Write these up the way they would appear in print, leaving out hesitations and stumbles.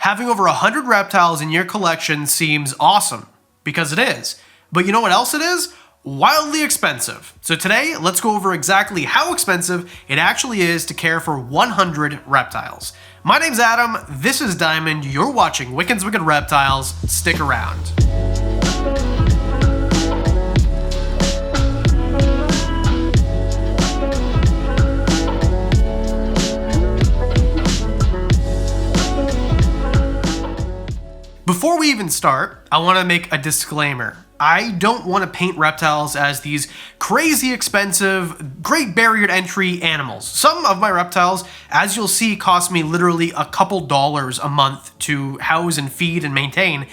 Having over 100 reptiles in your collection seems awesome, because it is. But you know what else it is? Wildly expensive. So today, let's go over exactly how expensive it actually is to care for 100 reptiles. My name's Adam, this is Diamond, you're watching Wickens Wicked Reptiles. Stick around. Before we even start, I want to make a disclaimer. I don't want to paint reptiles as these crazy expensive, great barrier to entry animals. Some of my reptiles, as you'll see, cost me literally a couple dollars a month to house and feed and maintain.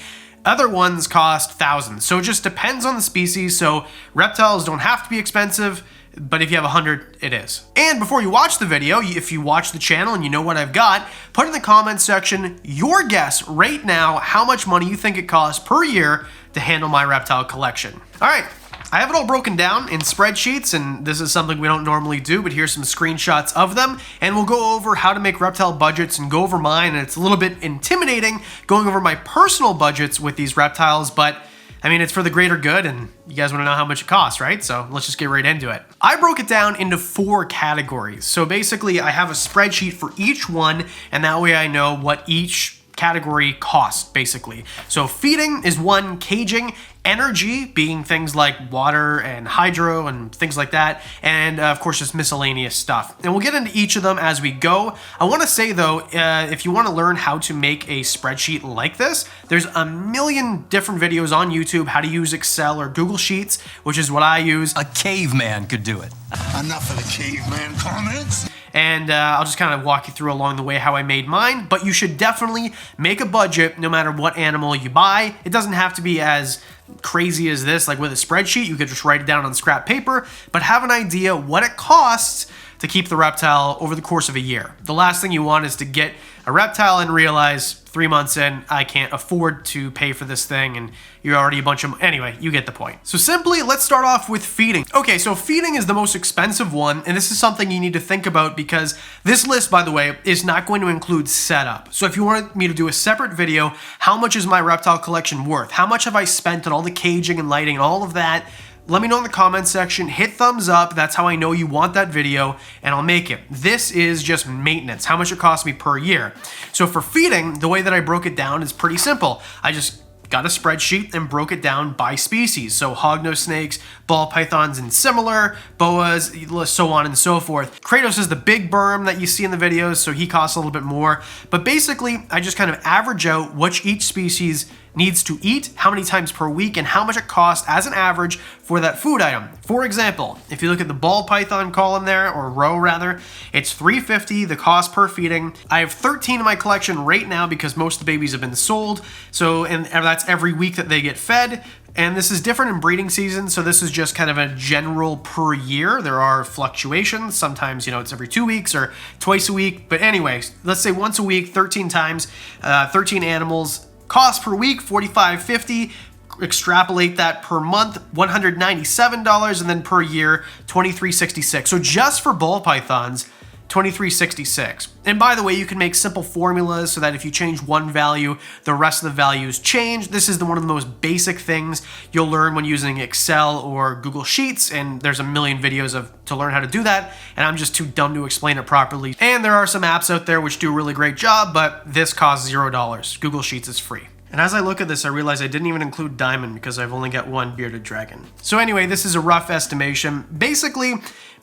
Other ones cost thousands. So it just depends on the species. So reptiles don't have to be expensive, but if you have 100, it is. And before you watch the video, if you watch the channel and you know what I've got, put in the comments section your guess right now how much money you think it costs per year to handle my reptile collection. All right, I have it all broken down in spreadsheets, and this is something we don't normally do, but here's some screenshots of them, and we'll go over how to make reptile budgets and go over mine, and it's a little bit intimidating going over my personal budgets with these reptiles, but I mean, it's for the greater good, and you guys want to know how much it costs, right? So let's just get right into it. I broke it down into 4 categories. So basically, I have a spreadsheet for each one, and that way I know what each category costs, basically. So feeding is one, caging, energy being things like water and hydro and things like that, and of course just miscellaneous stuff. And we'll get into each of them as we go. I want to say though, if you want to learn how to make a spreadsheet like this, there's a million different videos on YouTube how to use Excel or Google Sheets, which is what I use. A caveman could do it. Enough of the caveman comments. And I'll just kind of walk you through along the way how I made mine, but you should definitely make a budget no matter what animal you buy. It doesn't have to be as crazy as this, like with a spreadsheet, you could just write it down on scrap paper, but have an idea what it costs to keep the reptile over the course of a year. The last thing you want is to get a reptile and realize 3 months in, I can't afford to pay for this thing, and you're already a bunch of... Anyway, you get the point. So simply, let's start off with feeding. Okay, so feeding is the most expensive one, and this is something you need to think about because this list, by the way, is not going to include setup. So if you wanted me to do a separate video, how much is my reptile collection worth? How much have I spent on all the caging and lighting and all of that? Let me know in the comments section, hit thumbs up, that's how I know you want that video, and I'll make it. This is just maintenance, how much it costs me per year. So for feeding, the way that I broke it down is pretty simple. I just got a spreadsheet and broke it down by species. So hognose snakes, ball pythons and similar, boas, so on and so forth. Kratos is the big berm that you see in the videos, so he costs a little bit more. But basically, I just kind of average out what each species needs to eat, how many times per week, and how much it costs as an average for that food item. For example, if you look at the ball python column there, or row rather, it's $3.50, the cost per feeding. I have 13 in my collection right now because most of the babies have been sold, so and that's every week that they get fed. And this is different in breeding season, so this is just kind of a general per year. There are fluctuations. Sometimes, you know, it's every 2 weeks or twice a week. But anyways, let's say once a week, 13 times, 13 animals. Cost per week, $45.50. Extrapolate that per month, $197, and then per year, $23.66. So just for ball pythons, $23.66. And by the way, you can make simple formulas so that if you change one value, the rest of the values change. This is one of the most basic things you'll learn when using Excel or Google Sheets, and there's a million videos to learn how to do that, and I'm just too dumb to explain it properly. And there are some apps out there which do a really great job, but this costs $0. Google Sheets is free. And as I look at this, I realize I didn't even include Diamond because I've only got one bearded dragon. So anyway, this is a rough estimation. Basically,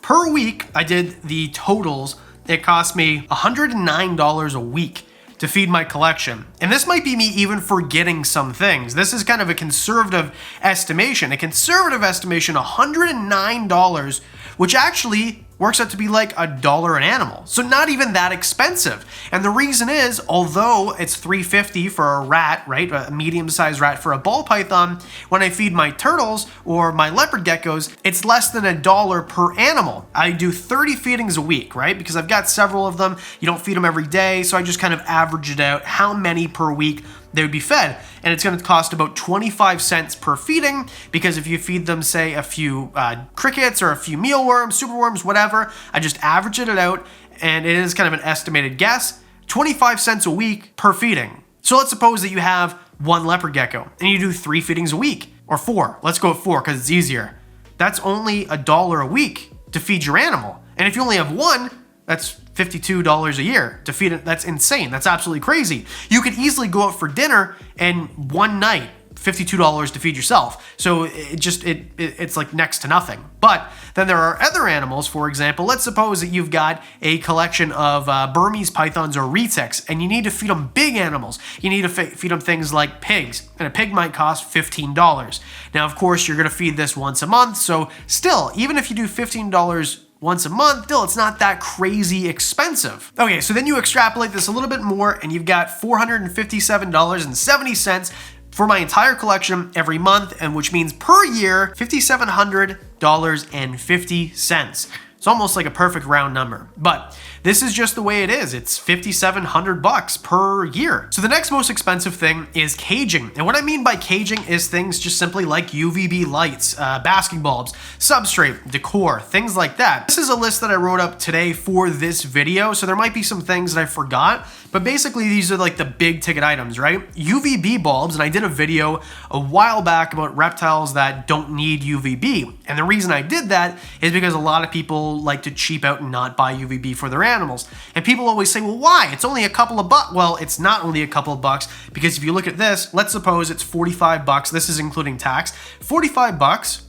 per week, I did the totals. It cost me $109 a week to feed my collection. And this might be me even forgetting some things. This is kind of a conservative estimation. A conservative estimation, $109, which actually works out to be like $1 an animal. So not even that expensive. And the reason is, although it's $3.50 for a rat, right? A medium-sized rat for a ball python, when I feed my turtles or my leopard geckos, it's less than $1 per animal. I do 30 feedings a week, right? Because I've got several of them. You don't feed them every day, so I just kind of average it out how many per week they would be fed. And it's going to cost about 25 cents per feeding, because if you feed them, say, a few crickets or a few mealworms, superworms, whatever, I just average it out, and it is kind of an estimated guess, 25 cents a week per feeding. So let's suppose that you have 1 leopard gecko and you do 3 feedings a week, or 4. Let's go with 4 because it's easier. That's only $1 a week to feed your animal. And if you only have 1, that's $52 a year to feed it. That's insane. That's absolutely crazy. You could easily go out for dinner and one night, $52 to feed yourself. So it's like next to nothing. But then there are other animals, for example, let's suppose that you've got a collection of Burmese pythons or retics, and you need to feed them big animals. You need to feed them things like pigs, and a pig might cost $15. Now, of course, you're going to feed this once a month. So still, even if you do $15 once a month, still, it's not that crazy expensive. Okay, so then you extrapolate this a little bit more, and you've got $457.70 for my entire collection every month, and which means per year, $5,700.50. It's almost like a perfect round number, but this is just the way it is. It's $5,700 per year. So the next most expensive thing is caging. And what I mean by caging is things just simply like UVB lights, basking bulbs, substrate, decor, things like that. This is a list that I wrote up today for this video, so there might be some things that I forgot, but basically these are like the big ticket items, right? UVB bulbs, and I did a video a while back about reptiles that don't need UVB. And the reason I did that is because a lot of people like to cheap out and not buy UVB for their animals. And people always say, well, why? It's only a couple of bucks. Well, it's not only a couple of bucks, because if you look at this, let's suppose it's 45 bucks. This is including tax. 45 bucks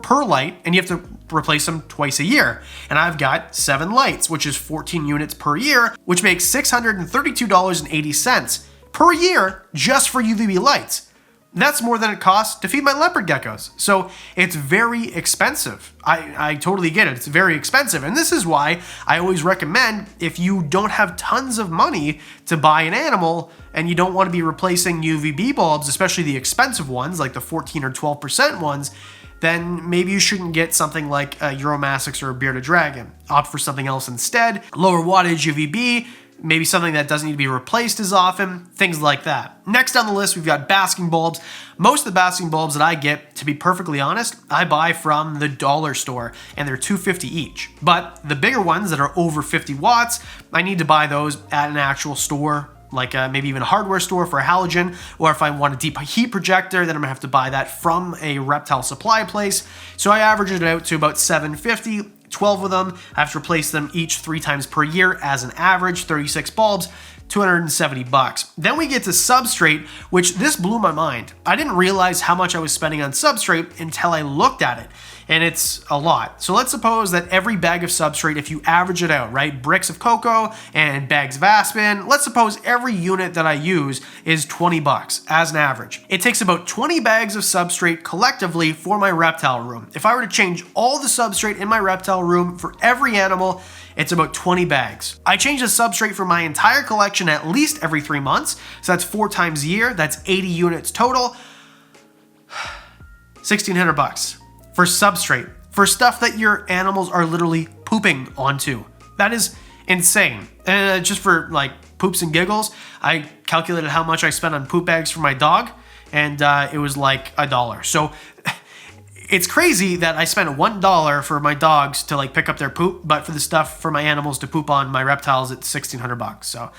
per light, and you have to replace them twice a year. And I've got 7 lights, which is 14 units per year, which makes $632.80 per year just for UVB lights. That's more than it costs to feed my leopard geckos. So it's very expensive. I totally get it. It's very expensive. And this is why I always recommend, if you don't have tons of money to buy an animal and you don't want to be replacing UVB bulbs, especially the expensive ones, like the 14 or 12% ones, then maybe you shouldn't get something like a Euromastix or a bearded dragon. Opt for something else instead. Lower wattage UVB, maybe something that doesn't need to be replaced as often, things like that. Next on the list, we've got basking bulbs. Most of the basking bulbs that I get, to be perfectly honest, I buy from the dollar store, and they're $2.50 each. But the bigger ones that are over 50 watts, I need to buy those at an actual store, like maybe even a hardware store for a halogen, or if I want a deep heat projector, then I'm gonna have to buy that from a reptile supply place. So I average it out to about $7.50. 12 of them. I have to replace them each 3 times per year as an average, 36 bulbs, $270. Then we get to substrate, which this blew my mind. I didn't realize how much I was spending on substrate until I looked at it. And it's a lot. So let's suppose that every bag of substrate, if you average it out, right, bricks of cocoa and bags of aspen, let's suppose every unit that I use is $20 as an average. It takes about 20 bags of substrate collectively for my reptile room. If I were to change all the substrate in my reptile room for every animal, it's about 20 bags. I change the substrate for my entire collection at least every 3 months. So that's 4 times a year. That's 80 units total. $1,600 for substrate, for stuff that your animals are literally pooping onto. That is insane. And just for like poops and giggles, I calculated how much I spent on poop bags for my dog, and it was like $1. So it's crazy that I spent $1 for my dogs to like pick up their poop, but for the stuff for my animals to poop on, my reptiles, it's $1,600. So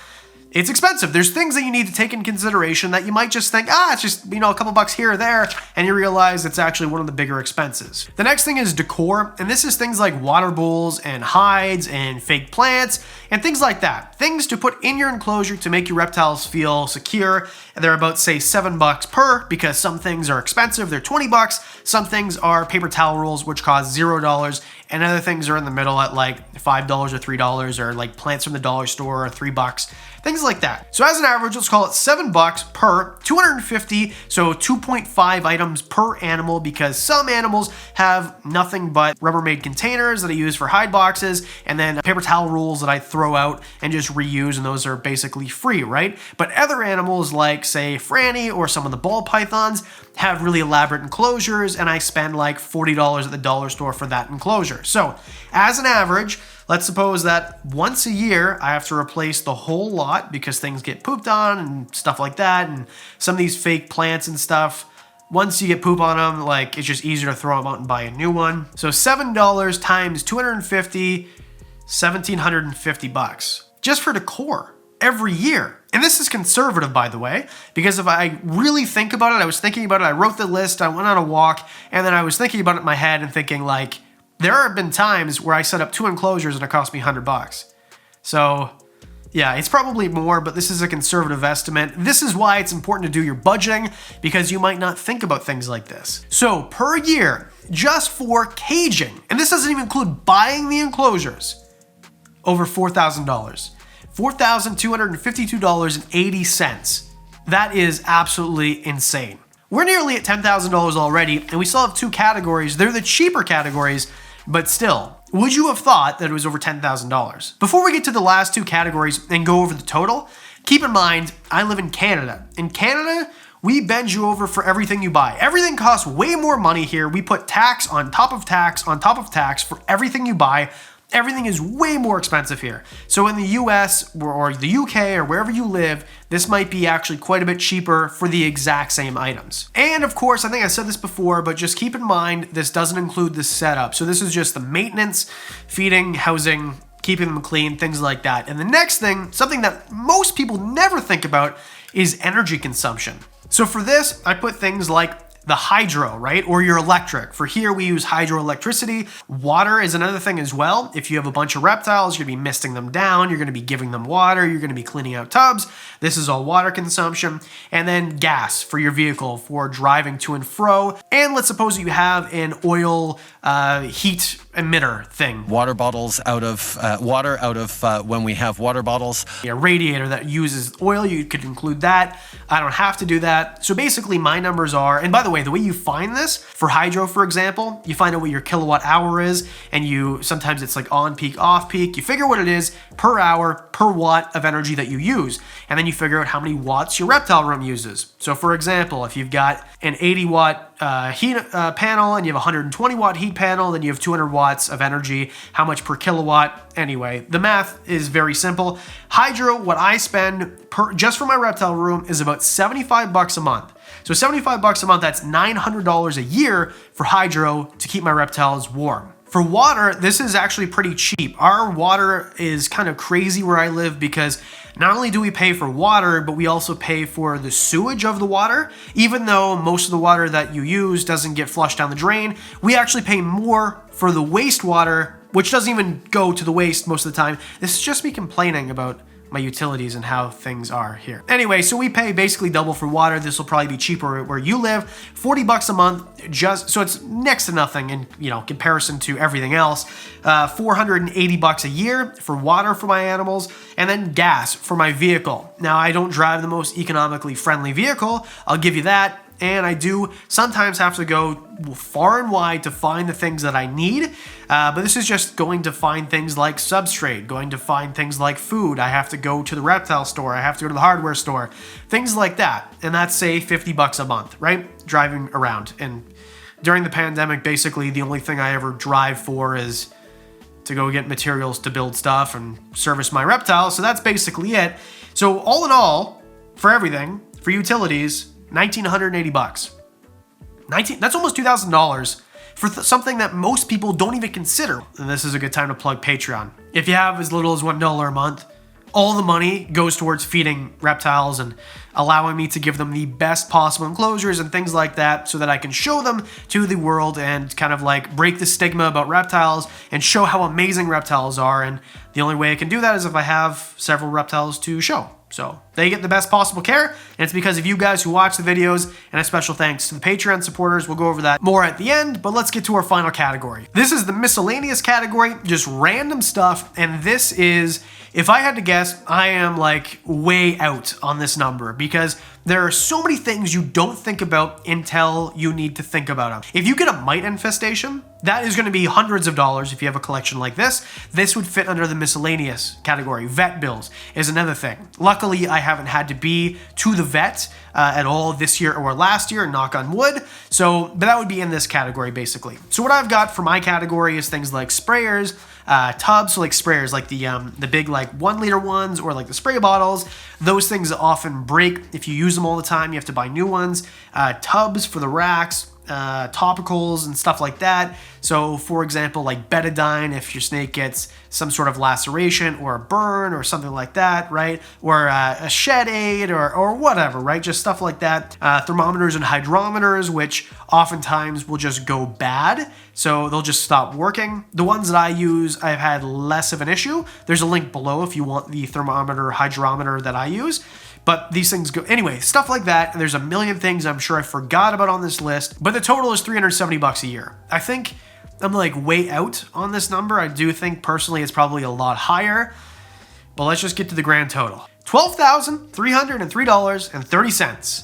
it's expensive. There's things that you need to take in consideration that you might just think, it's just, a couple bucks here or there, and you realize it's actually one of the bigger expenses. The next thing is decor, and this is things like water bowls and hides and fake plants and things like that. Things to put in your enclosure to make your reptiles feel secure. And they're about, say, $7 per, because some things are expensive, they're $20. Some things are paper towel rolls, which cost $0, and other things are in the middle at like $5 or $3, or like plants from the dollar store or $3. Things like that. So as an average, let's call it $7 per 250, so 2.5 items per animal, because some animals have nothing but Rubbermaid containers that I use for hide boxes, and then paper towel rolls that I throw out and just reuse, and those are basically free, right? But other animals like, say, Franny or some of the ball pythons have really elaborate enclosures, and I spend like $40 at the dollar store for that enclosure. So as an average, let's suppose that once a year I have to replace the whole lot because things get pooped on and stuff like that, and some of these fake plants and stuff, once you get poop on them, like, it's just easier to throw them out and buy a new one. So $7 times 250, $1,750 just for decor every year. And this is conservative, by the way, because if I really think about it, I was thinking about it, I wrote the list, I went on a walk, and then I was thinking about it in my head and thinking like, there have been times where I set up 2 enclosures and it cost me $100. So yeah, it's probably more, but this is a conservative estimate. This is why it's important to do your budgeting, because you might not think about things like this. So per year, just for caging, and this doesn't even include buying the enclosures, over $4,000. $4,252.80. That is absolutely insane. We're nearly at $10,000 already, and we still have 2 categories. They're the cheaper categories, but still, would you have thought that it was over $10,000? Before we get to the last 2 categories and go over the total, keep in mind, I live in Canada. In Canada, we bend you over for everything you buy. Everything costs way more money here. We put tax on top of tax on top of tax for everything you buy. Everything is way more expensive here. So in the US or the UK or wherever you live, this might be actually quite a bit cheaper for the exact same items. And of course, I think I said this before, but just keep in mind, this doesn't include the setup. So this is just the maintenance, feeding, housing, keeping them clean, things like that. And the next thing, something that most people never think about, is energy consumption. So for this, I put things like the hydro, right? Or your electric. For here, we use hydroelectricity. Water is another thing as well. If you have a bunch of reptiles, you're gonna be misting them down, you're gonna be giving them water, you're gonna be cleaning out tubs. This is all water consumption. And then gas for your vehicle for driving to and fro. And let's suppose you have an oil heat emitter thing. Water bottles out of when we have water bottles. A radiator that uses oil, you could include that. I don't have to do that. So basically my numbers are, and by the way, the way you find this, for hydro, for example, you find out what your kilowatt hour is, and sometimes it's like on peak, off peak. You figure what it is per hour, per watt of energy that you use. And then you figure out how many watts your reptile room uses. So for example, if you've got an 80 watt heat panel and you have a 120 watt heat panel, then you have 200 watts of energy. How much per kilowatt? Anyway, the math is very simple. Hydro, what I spend just for my reptile room is about $75 a month. So $75 a month, that's $900 a year for hydro to keep my reptiles warm. For water, this is actually pretty cheap. Our water is kind of crazy where I live because not only do we pay for water, but we also pay for the sewage of the water. Even though most of the water that you use doesn't get flushed down the drain, we actually pay more for the wastewater, which doesn't even go to the waste most of the time. This is just me complaining about my utilities and how things are here. Anyway, so we pay basically double for water. This will probably be cheaper where you live. $40 a month, just so it's next to nothing in comparison to everything else. $480 a year for water for my animals, and then gas for my vehicle. Now, I don't drive the most economically friendly vehicle, I'll give you that. And I do sometimes have to go far and wide to find the things that I need. But this is just going to find things like substrate, going to find things like food. I have to go to the reptile store. I have to go to the hardware store, things like that. And that's, say, $50 a month, right? Driving around. And during the pandemic, basically the only thing I ever drive for is to go get materials to build stuff and service my reptiles. So that's basically it. So all in all, for everything, for utilities, $1,980. That's almost $2,000 for something that most people don't even consider. And this is a good time to plug Patreon. If you have as little as $1 a month, all the money goes towards feeding reptiles and allowing me to give them the best possible enclosures and things like that so that I can show them to the world and kind of like break the stigma about reptiles and show how amazing reptiles are. And the only way I can do that is if I have several reptiles to show. So they get the best possible care, and it's because of you guys who watch the videos, and a special thanks to the Patreon supporters. We'll go over that more at the end, but let's get to our final category. This is the miscellaneous category, just random stuff, and this is, if I had to guess, I am like way out on this number because there are so many things you don't think about until you need to think about them. If you get a mite infestation, that is going to be hundreds of dollars if you have a collection like this. This would fit under the miscellaneous category. Vet bills is another thing. Luckily, I haven't had to be to the vet at all this year or last year, knock on wood. But that would be in this category basically. So what I've got for my category is things like sprayers, tubs, so like sprayers, like the big like 1 liter ones or like the spray bottles. Those things often break if you use them all the time. You have to buy new ones. Tubs for the racks. topicals and stuff like that. So for example, like betadine if your snake gets some sort of laceration or a burn or something like that, right? Or a shed aid or whatever, right? Just stuff like that. Thermometers and hydrometers, which oftentimes will just go bad. So they'll just stop working. The ones that I use, I've had less of an issue. There's a link below if you want the thermometer, hydrometer that I use. But these things go, anyway, stuff like that. And there's a million things I'm sure I forgot about on this list, but the total is $370 a year. I think I'm like way out on this number. I do think personally it's probably a lot higher, but let's just get to the grand total. $12,303.30.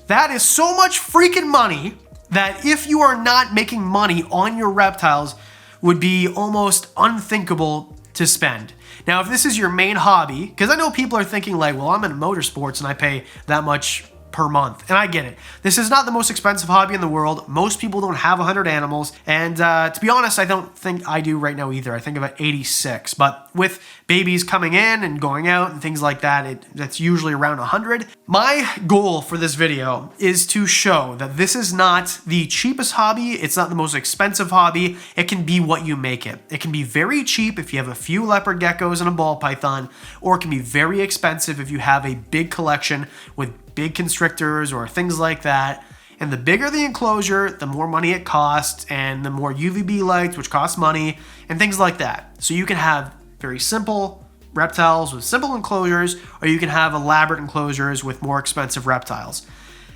That is so much freaking money that if you are not making money on your reptiles would be almost unthinkable to spend. Now, if this is your main hobby, because I know people are thinking like, well, I'm in motorsports and I pay that much per month. And I get it. This is not the most expensive hobby in the world. Most people don't have 100 animals. And to be honest, I don't think I do right now either. I think about 86. But with babies coming in and going out and things like that, that's usually around 100. My goal for this video is to show that this is not the cheapest hobby. It's not the most expensive hobby. It can be what you make it. It can be very cheap if you have a few leopard geckos and a ball python, or it can be very expensive if you have a big collection with big constrictors or things like that. And the bigger the enclosure, the more money it costs, and the more UVB lights, which cost money, and things like that. So you can have very simple reptiles with simple enclosures, or you can have elaborate enclosures with more expensive reptiles.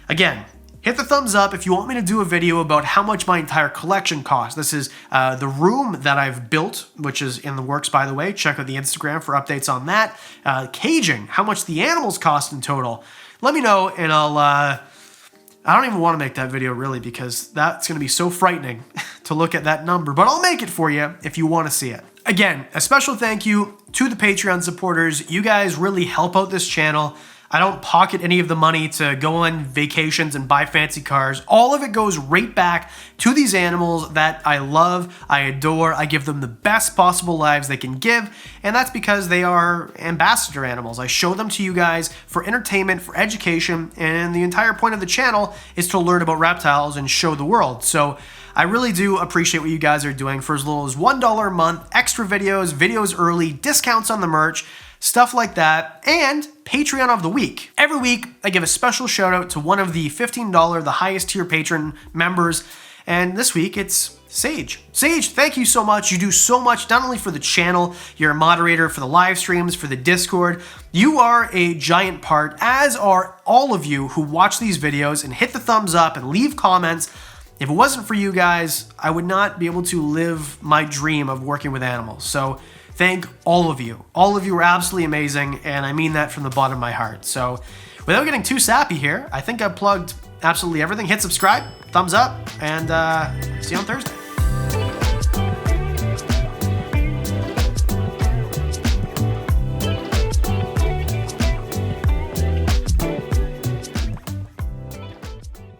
Again, hit the thumbs up if you want me to do a video about how much my entire collection costs. This is the room that I've built, which is in the works, by the way. Check out the Instagram for updates on that. Caging, how much the animals cost in total. Let me know, and I don't even want to make that video really, because that's going to be so frightening to look at that number, but I'll make it for you if you want to see it. Again, a special thank you to the Patreon supporters. You guys really help out this channel. I don't pocket any of the money to go on vacations and buy fancy cars. All of it goes right back to these animals that I love, I adore. I give them the best possible lives they can give, and that's because they are ambassador animals. I show them to you guys for entertainment, for education, and the entire point of the channel is to learn about reptiles and show the world. So I really do appreciate what you guys are doing. For as little as $1 a month, extra videos, videos early, discounts on the merch, stuff like that, and Patreon of the week. Every week, I give a special shout out to one of the $15, the highest tier patron members, and this week it's Sage. Sage, thank you so much. You do so much, not only for the channel, you're a moderator for the live streams, for the Discord. You are a giant part, as are all of you who watch these videos and hit the thumbs up and leave comments. If it wasn't for you guys, I would not be able to live my dream of working with animals. So thank all of you. All of you are absolutely amazing, and I mean that from the bottom of my heart. So without getting too sappy here, I think I've plugged absolutely everything. Hit subscribe, thumbs up, and see you on Thursday.